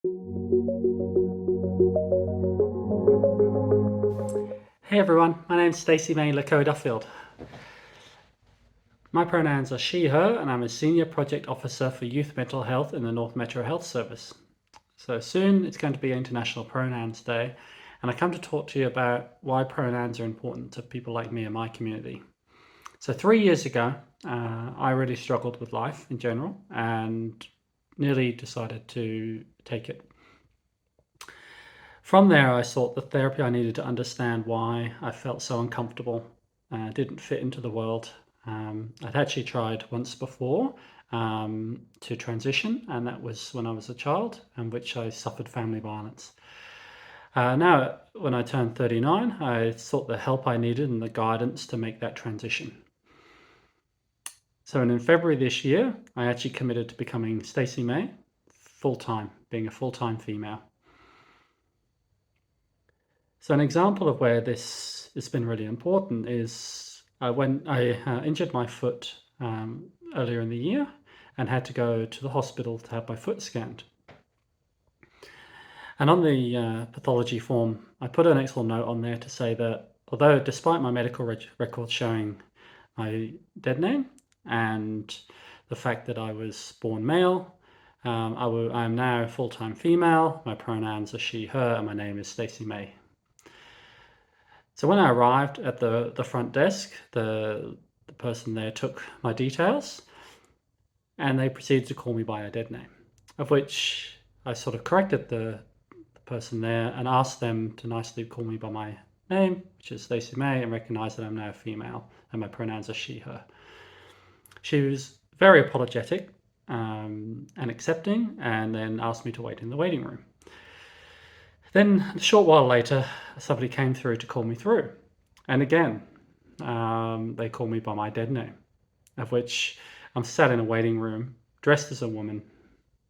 Hey everyone, my name's Stacie-Mei Duffield. My pronouns are she, her, and I'm a Senior Project Officer for Youth Mental Health in the North Metro Health Service. So soon it's going to be International Pronouns Day, and I come to talk to you about why pronouns are important to people like me and my community. So 3 years ago, I really struggled with life in general and nearly decided to take it. From there, I sought the therapy I needed to understand why I felt so uncomfortable, didn't fit into the world. I'd actually tried once before to transition, and that was when I was a child, in which I suffered family violence. Now, when I turned 39, I sought the help I needed and the guidance to make that transition. So in February this year, I actually committed to becoming Stacie-Mei full-time, being a full-time female. So an example of where this has been really important is when I injured my foot earlier in the year and had to go to the hospital to have my foot scanned. And on the pathology form, I put an extra note on there to say that although despite my medical records showing my dead name and the fact that I was born male, I am now a full-time female, my pronouns are she, her, and my name is Stacie-Mei. So when I arrived at the front desk, the person there took my details and they proceeded to call me by a dead name, of which I sort of corrected the person there and asked them to nicely call me by my name, which is Stacie-Mei, and recognize that I'm now a female and my pronouns are she, her. She was very apologetic and accepting, and then asked me to wait in the waiting room. Then a short while later, somebody came through to call me through. And again, they called me by my dead name, of which I'm sat in a waiting room, dressed as a woman,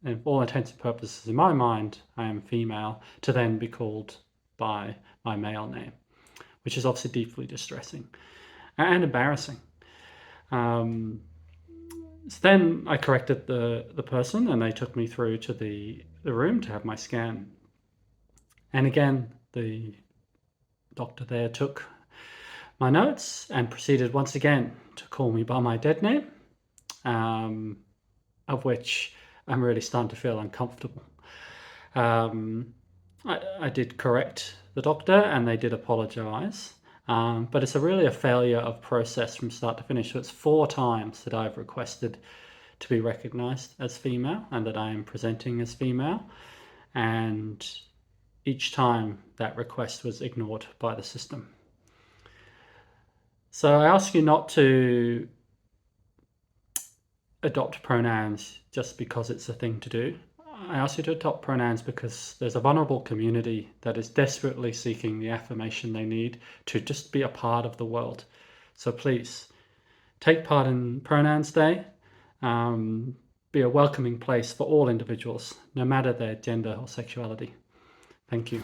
and for all intents and purposes, in my mind, I am female, to then be called by my male name, which is obviously deeply distressing and embarrassing. So then I corrected the person and they took me through to the room to have my scan. And again, the doctor there took my notes and proceeded once again to call me by my dead name, of which I'm really starting to feel uncomfortable. I did correct the doctor and they did apologize, but it's really a failure of process from start to finish. So it's 4 times that I've requested to be recognized as female and that I am presenting as female, and each time that request was ignored by the system. So I ask you not to adopt pronouns just because it's a thing to do. I ask you to adopt pronouns because there's a vulnerable community that is desperately seeking the affirmation they need to just be a part of the world. So please, take part in Pronouns Day. Be a welcoming place for all individuals, no matter their gender or sexuality. Thank you.